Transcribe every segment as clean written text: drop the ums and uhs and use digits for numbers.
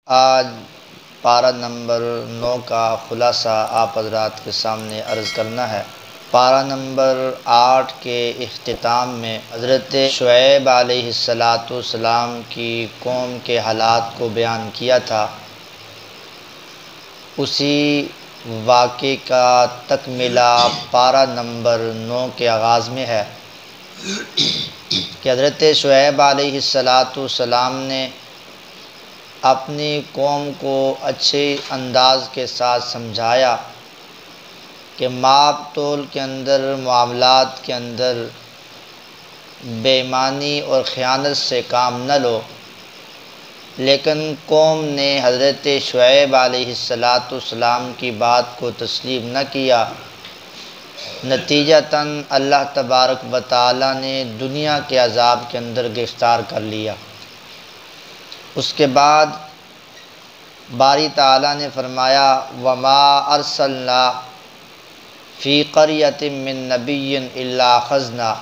آج پارہ نمبر 9 کا خلاصہ آپ حضرات کے سامنے عرض کرنا ہے۔ پارہ نمبر 8 کے اختتام میں حضرت شعیب علیہ السلام کی قوم کے حالات کو بیان کیا تھا۔ اسی واقعے کا تکملہ پارہ نمبر 9 کے آغاز میں ہے کہ حضرت شعیب علیہ السلام نے اپنی قوم کو اچھے انداز کے ساتھ سمجھایا کہ ماپ تول کے اندر، معاملات کے اندر بے ایمانی اور خیانت سے کام نہ لو، لیکن قوم نے حضرت شعیب علیہ السلام کی بات کو تسلیم نہ کیا۔ نتیجتاً اللہ تبارک و تعالی نے دنیا کے عذاب کے اندر گرفتار کر لیا۔ اس کے بعد باری تعالیٰ نے فرمایا وَمَا أَرْسَلْنَا فِي قَرْيَةٍ مِّن نَبِيٍّ إِلَّا أَخَذْنَا،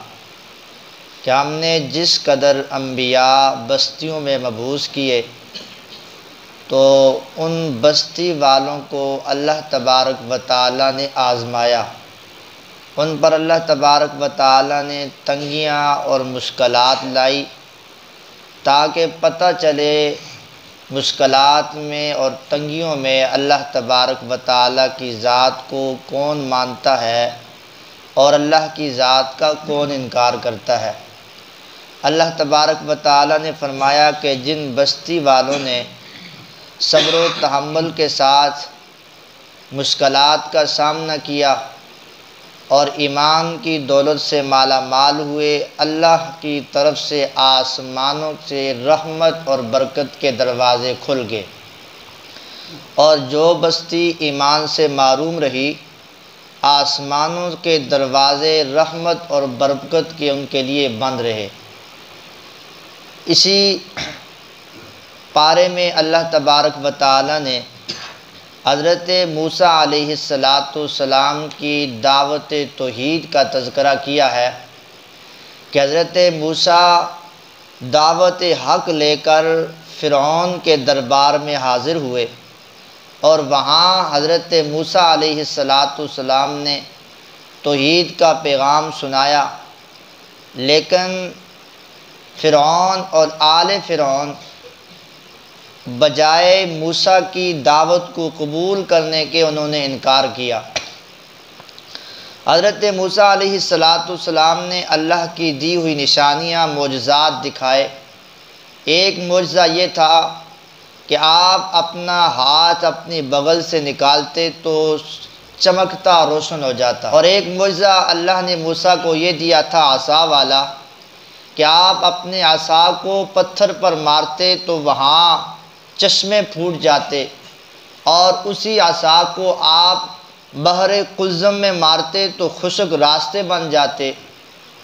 کہ ہم نے جس قدر انبیاء بستیوں میں مبعوث کیے تو ان بستی والوں کو اللہ تبارک و تعالیٰ نے آزمایا، ان پر اللہ تبارک و تعالیٰ نے تنگیاں اور مشکلات لائی تاکہ پتہ چلے مشکلات میں اور تنگیوں میں اللہ تبارک و تعالیٰ کی ذات کو کون مانتا ہے اور اللہ کی ذات کا کون انکار کرتا ہے۔ اللہ تبارک و تعالیٰ نے فرمایا کہ جن بستی والوں نے صبر و تحمل کے ساتھ مشکلات کا سامنا کیا اور ایمان کی دولت سے مالا مال ہوئے، اللہ کی طرف سے آسمانوں سے رحمت اور برکت کے دروازے کھل گئے، اور جو بستی ایمان سے محروم رہی، آسمانوں کے دروازے رحمت اور برکت کے ان کے لیے بند رہے۔ اسی پارے میں اللہ تبارک و تعالی نے حضرت موسیٰ علیہ السلام کی دعوت توحید کا تذکرہ کیا ہے کہ حضرت موسیٰ دعوت حق لے کر فرعون کے دربار میں حاضر ہوئے، اور وہاں حضرت موسیٰ علیہ السلام نے توحید کا پیغام سنایا، لیکن فرعون اور آل فرعون بجائے موسیٰ کی دعوت کو قبول کرنے کے انہوں نے انکار کیا۔ حضرت موسیٰ علیہ السلام نے اللہ کی دی ہوئی نشانیاں، معجزات دکھائے۔ ایک معجزہ یہ تھا کہ آپ اپنا ہاتھ اپنی بغل سے نکالتے تو چمکتا روشن ہو جاتا، اور ایک معجزہ اللہ نے موسیٰ کو یہ دیا تھا عصا والا کہ آپ اپنے عصا کو پتھر پر مارتے تو وہاں چشمے پھوٹ جاتے، اور اسی عصا کو آپ بحر قلزم میں مارتے تو خشک راستے بن جاتے،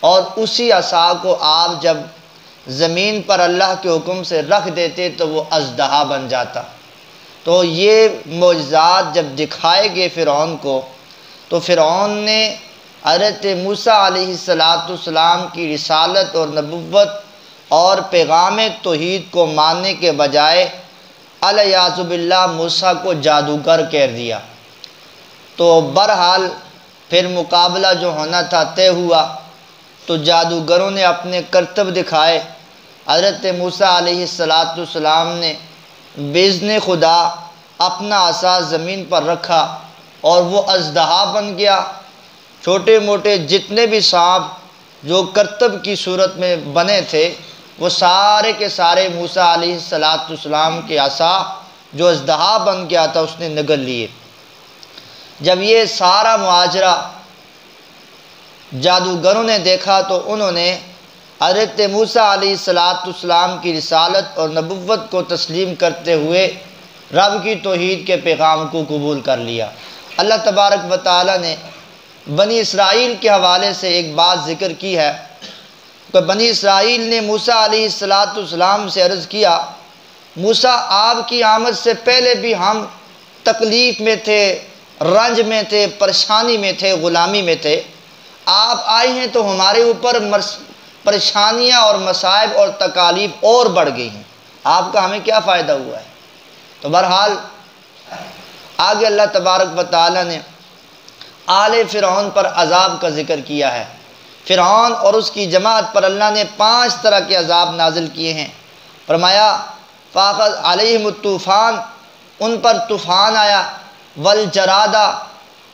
اور اسی عصا کو آپ جب زمین پر اللہ کے حکم سے رکھ دیتے تو وہ اژدہا بن جاتا۔ تو یہ معجزات جب دکھائے گئے فرعون کو، تو فرعون نے حضرت موسیٰ علیہ السلام کی رسالت اور نبوت اور پیغام توحید کو ماننے کے بجائے الیاذ باللہ موسیٰ کو جادوگر کہہ دیا۔ تو بہرحال پھر مقابلہ جو ہونا تھا طے ہوا، تو جادوگروں نے اپنے کرتب دکھائے۔ حضرت موسیٰ علیہ السلام نے باذن خدا اپنا عصا زمین پر رکھا اور وہ اژدہا بن گیا۔ چھوٹے موٹے جتنے بھی سانپ جو کرتب کی صورت میں بنے تھے، وہ سارے کے سارے موسیٰ علیہ السلام کے عصا جو اژدہا بن گیا تھا اس نے نگل لیے۔ جب یہ سارا ماجرا جادوگروں نے دیکھا تو انہوں نے حضرت موسیٰ علیہ السلام کی رسالت اور نبوت کو تسلیم کرتے ہوئے رب کی توحید کے پیغام کو قبول کر لیا۔ اللہ تبارک و تعالی نے بنی اسرائیل کے حوالے سے ایک بات ذکر کی ہے کہ بنی اسرائیل نے موسیٰ علیہ السلام سے عرض کیا، موسیٰ آپ کی آمد سے پہلے بھی ہم تکلیف میں تھے، رنج میں تھے، پریشانی میں تھے، غلامی میں تھے، آپ آئے ہیں تو ہمارے اوپر پریشانیاں اور مصائب اور تکالیف اور بڑھ گئی ہیں، آپ کا ہمیں کیا فائدہ ہوا ہے؟ تو بہرحال آگے اللہ تبارک و تعالی نے آل فرعون پر عذاب کا ذکر کیا ہے۔ فرعون اور اس کی جماعت پر اللہ نے 5 طرح کے عذاب نازل کیے ہیں۔ فرمایا فاخذ علیہم الطوفان، ان پر طوفان آیا، والجرادہ،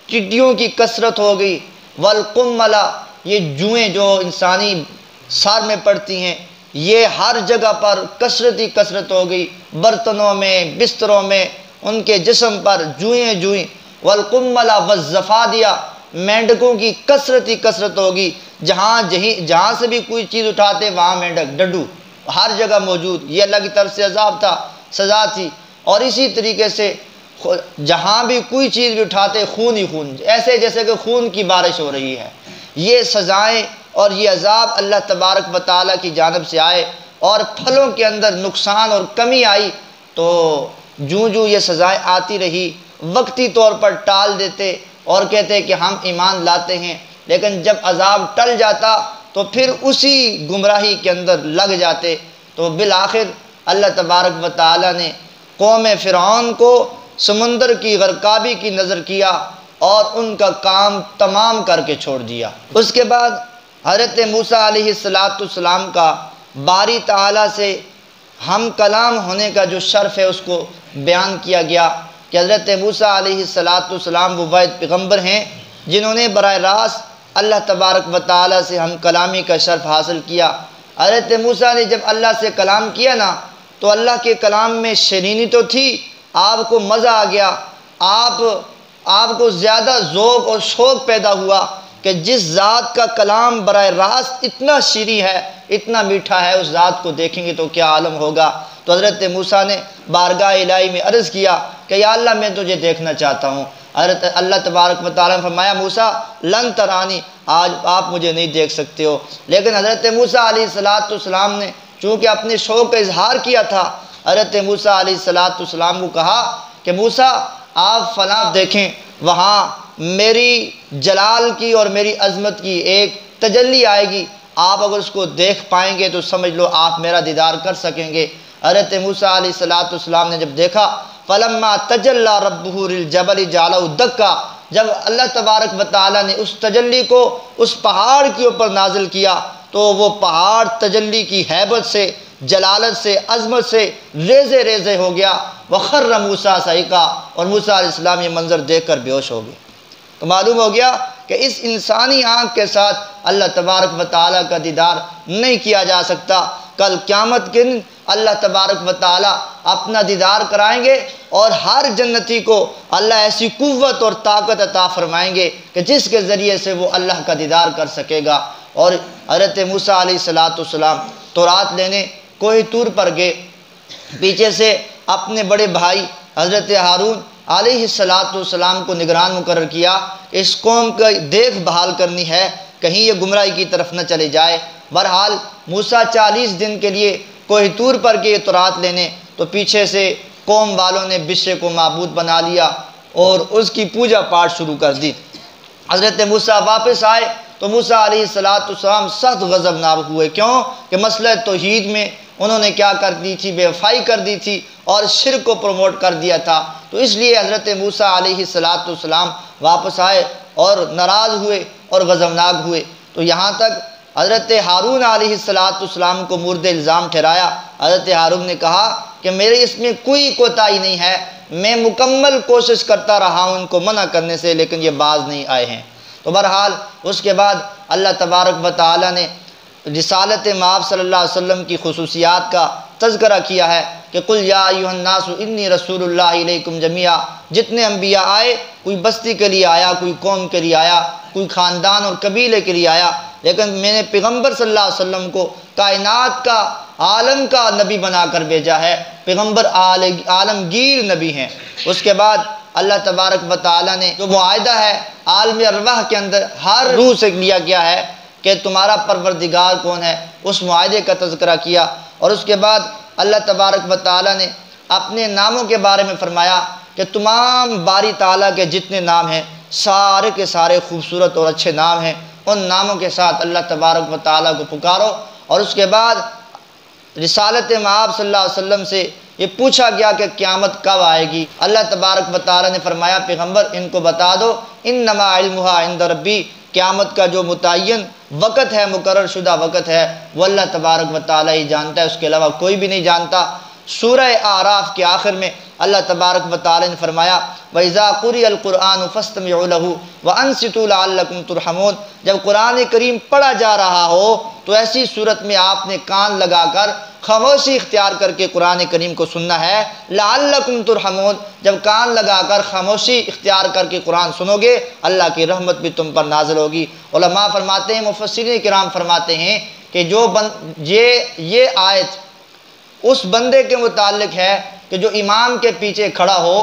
ٹڈیوں کی کثرت ہو گئی، والقملہ، یہ جوئیں جو انسانی سر میں پڑتی ہیں، یہ ہر جگہ پر کثرت ہی کثرت ہو گئی، برتنوں میں، بستروں میں، ان کے جسم پر جوئیں جوئیں، والقملہ والزفادیہ، مینڈکوں کی کثرت ہی کثرت ہوگی، جہاں سے بھی کوئی چیز اٹھاتے وہاں مینڈک، ڈڈو ہر جگہ موجود، یہ اللہ کی طرف سے عذاب تھا، سزا تھی۔ اور اسی طریقے سے جہاں بھی کوئی چیز بھی اٹھاتے خون ہی خون، ایسے جیسے کہ خون کی بارش ہو رہی ہے۔ یہ سزائیں اور یہ عذاب اللہ تبارک و تعالیٰ کی جانب سے آئے، اور پھلوں کے اندر نقصان اور کمی آئی تو جوں یہ سزائیں آتی رہی وقتی طور پر ٹال دیتے اور کہتے کہ ہم ایمان لاتے ہیں، لیکن جب عذاب ٹل جاتا تو پھر اسی گمراہی کے اندر لگ جاتے۔ تو بالآخر اللہ تبارک و تعالیٰ نے قوم فرعون کو سمندر کی غرقابی کی نظر کیا اور ان کا کام تمام کر کے چھوڑ دیا۔ اس کے بعد حضرت موسیٰ علیہ السلام کا باری تعالیٰ سے ہم کلام ہونے کا جو شرف ہے اس کو بیان کیا گیا کہ حضرت موسیٰ علیہ السلام وہ واحد پیغمبر ہیں جنہوں نے براہ راست اللہ تبارک و تعالیٰ سے ہم کلامی کا شرف حاصل کیا۔ حضرت موسیٰ نے جب اللہ سے کلام کیا نا تو اللہ کے کلام میں شیرینی تو تھی، آپ کو مزہ آ گیا، آپ کو زیادہ ذوق اور شوق پیدا ہوا کہ جس ذات کا کلام براہ راست اتنا شیریں ہے، اتنا میٹھا ہے، اس ذات کو دیکھیں گے تو کیا عالم ہوگا۔ تو حضرت موسیٰ نے بارگاہ الہی میں عرض کیا کہ یا اللہ میں تجھے دیکھنا چاہتا ہوں۔ حضرت اللہ تبارک و تعالیٰ نے فرمایا موسیٰ لن ترانی، آج آپ مجھے نہیں دیکھ سکتے ہو۔ لیکن حضرت موسیٰ علیہ السلام نے چونکہ اپنے شوق کا اظہار کیا تھا، حضرت موسیٰ علیہ السلام کو کہا کہ موسیٰ آپ فلاں دیکھیں، وہاں میری جلال کی اور میری عظمت کی ایک تجلی آئے گی، آپ اگر اس کو دیکھ پائیں گے تو سمجھ لو آپ میرا دیدار کر سکیں گے۔ حضرت موسیٰ علیہ السلام نے جب دیکھا فلما تجلی ربہ للجبل جعلہ دکا، جب اللہ تبارک و تعالیٰ نے اس تجلی کو اس پہاڑ کے اوپر نازل کیا تو وہ پہاڑ تجلی کی ہیبت سے، جلالت سے، عظمت سے ریزے ریزے ہو گیا۔ وخر موسیٰ صعقا، اور موسیٰ علیہ السلام یہ منظر دیکھ کر بے ہوش ہو گئے۔ تو معلوم ہو گیا کہ اس انسانی آنکھ کے ساتھ اللہ تبارک و تعالیٰ کا دیدار نہیں کیا جا سکتا۔ کل قیامت کے دن اللہ تبارک و تعالیٰ اپنا دیدار کرائیں گے اور ہر جنتی کو اللہ ایسی قوت اور طاقت عطا فرمائیں گے کہ جس کے ذریعے سے وہ اللہ کا دیدار کر سکے گا۔ اور حضرت موسیٰ علیہ السلام تورات لینے کوہ طور پر گئے، پیچھے سے اپنے بڑے بھائی حضرت ہارون علیہ السلام کو نگران مقرر کیا، اس قوم کا دیکھ بھال کرنی ہے کہیں یہ گمراہی کی طرف نہ چلے جائے۔ بہرحال موسیٰ 40 دن کے لیے کوہ طور پر گئے تورات لینے، تو پیچھے سے قوم والوں نے بشے کو معبود بنا لیا اور اس کی پوجا پاٹ شروع کر دی۔ حضرت موسیٰ واپس آئے تو موسیٰ علیہ السلام سخت غضبناک ہوئے، کیوں کہ مسئلہ توحید میں انہوں نے کیا کر دی تھی، بے وفائی کر دی تھی اور شرک کو پروموٹ کر دیا تھا۔ تو اس لیے حضرت موسیٰ علیہ السلام واپس آئے اور ناراض ہوئے اور غضبناک ہوئے۔ تو یہاں تک حضرت ہارون علیہ السلام کو مورد الزام ٹھہرایا۔ حضرت ہارون نے کہا کہ میرے اس میں کوئی کوتاہی نہیں ہے، میں مکمل کوشش کرتا رہا ہوں ان کو منع کرنے سے، لیکن یہ باز نہیں آئے ہیں۔ تو بہرحال اس کے بعد اللہ تبارک و تعالیٰ نے رسالت مآب صلی اللہ علیہ وسلم کی خصوصیات کا تذکرہ کیا ہے کہ قل یا ایھا الناس انی رسول اللہ علیکم جمیعا، جتنے انبیاء آئے، کوئی بستی کے لیے آیا، کوئی قوم کے لیے آیا، کوئی خاندان اور قبیلے کے لیے آیا، لیکن میں نے پیغمبر صلی اللہ علیہ وسلم کو کائنات کا، عالم کا نبی بنا کر بھیجا ہے۔ پیغمبر عالمگیر نبی ہیں۔ اس کے بعد اللہ تبارک و تعالیٰ نے جو معاہدہ ہے عالم ارواح کے اندر ہر روح سے لیا گیا ہے کہ تمہارا پروردگار کون ہے، اس معاہدے کا تذکرہ کیا۔ اور اس کے بعد اللہ تبارک و تعالیٰ نے اپنے ناموں کے بارے میں فرمایا کہ تمام باری تعالیٰ کے جتنے نام ہیں سارے کے سارے خوبصورت اور اچھے نام ہیں، ان ناموں کے ساتھ اللہ تبارک و تعالیٰ کو پکارو۔ اور اس کے بعد رسالت مآب صلی اللہ علیہ وسلم سے یہ پوچھا گیا کہ قیامت کب آئے گی؟ اللہ تبارک و تعالیٰ نے فرمایا پیغمبر ان کو بتا دو انما علمھا عند ربی، قیامت کا جو متعین وقت ہے، مقرر شدہ وقت ہے، وہ اللہ تبارک و تعالیٰ ہی جانتا ہے، اس کے علاوہ کوئی بھی نہیں جانتا۔ سورہ اعراف کے آخر میں اللہ تبارک و تعالیٰ نے فرمایا وَإِذَا قُرِئَ الْقُرْآنُ فَاسْتَمِعُوا لَهُ وَأَنصِتُوا لَعَلَّكُمْ تُرْحَمُونَ، جب قرآن کریم پڑھا جا رہا ہو تو ایسی صورت میں آپ نے کان لگا کر خاموشی اختیار کر کے قرآن کریم کو سننا ہے۔ لَعَلَّكُمْ تُرْحَمُونَ، جب کان لگا کر خاموشی اختیار کر کے قرآن سنو گے اللہ کی رحمت بھی تم پر نازل ہوگی۔ علماء فرماتے ہیں، مفسرین کرام فرماتے ہیں کہ یہ آیت اس بندے کے متعلق ہے کہ جو امام کے پیچھے کھڑا ہو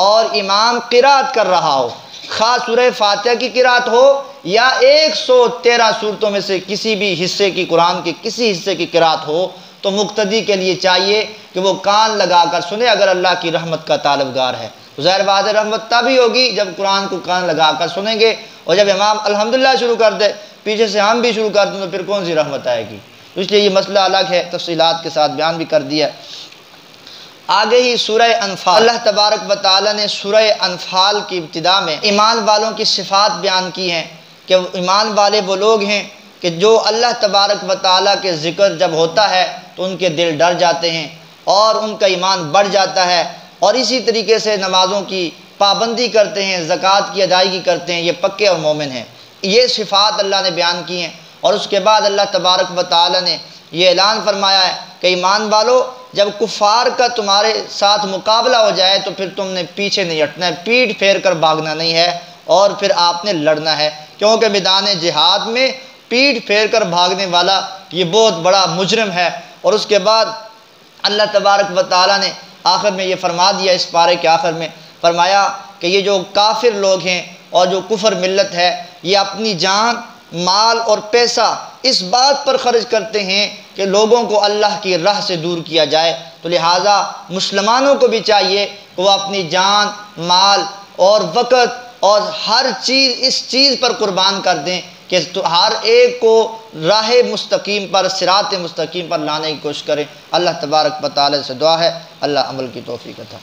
اور امام قرات کر رہا ہو، خاص سورہ فاتحہ کی قرات ہو یا 113 صورتوں میں سے کسی بھی حصے کی، قرآن کے کسی حصے کی قرات ہو، تو مقتدی کے لیے چاہیے کہ وہ کان لگا کر سنے اگر اللہ کی رحمت کا طالبگار ہے۔ ظاہر بات ہے رحمت تبھی ہوگی جب قرآن کو کان لگا کر سنیں گے، اور جب امام الحمدللہ شروع کر دے، پیچھے سے ہم بھی شروع کر دیں تو پھر کون سی رحمت آئے گی؟ اس لیے یہ مسئلہ الگ ہے، تفصیلات کے ساتھ بیان بھی کر دیا ہے۔ آگے ہی سورہ انفال، اللہ تبارک و تعالیٰ نے سورہ انفال کی ابتدا میں ایمان والوں کی صفات بیان کی ہیں کہ ایمان والے وہ لوگ ہیں کہ جو اللہ تبارک و تعالیٰ کے ذکر جب ہوتا ہے تو ان کے دل ڈر جاتے ہیں اور ان کا ایمان بڑھ جاتا ہے، اور اسی طریقے سے نمازوں کی پابندی کرتے ہیں، زکوٰۃ کی ادائیگی کرتے ہیں، یہ پکے اور مومن ہیں۔ یہ صفات اللہ نے بیان کی ہیں، اور اس کے بعد اللہ تبارک و تعالیٰ نے یہ اعلان فرمایا ہے کہ ایمان والو جب کفار کا تمہارے ساتھ مقابلہ ہو جائے تو پھر تم نے پیچھے نہیں ہٹنا ہے، پیٹھ پھیر کر بھاگنا نہیں ہے، اور پھر آپ نے لڑنا ہے، کیونکہ میدان جہاد میں پیٹھ پھیر کر بھاگنے والا یہ بہت بڑا مجرم ہے۔ اور اس کے بعد اللہ تبارک و تعالیٰ نے آخر میں یہ فرما دیا، اس پارے کے آخر میں فرمایا کہ یہ جو کافر لوگ ہیں اور جو کفر ملت ہے یہ اپنی جان، مال اور پیسہ اس بات پر خرچ کرتے ہیں کہ لوگوں کو اللہ کی راہ سے دور کیا جائے، تو لہٰذا مسلمانوں کو بھی چاہیے کہ وہ اپنی جان، مال اور وقت اور ہر چیز اس چیز پر قربان کر دیں کہ ہر ایک کو راہ مستقیم پر، صراط مستقیم پر لانے کی کوشش کریں۔ اللہ تبارک و تعالی سے دعا ہے اللہ عمل کی توفیق عطا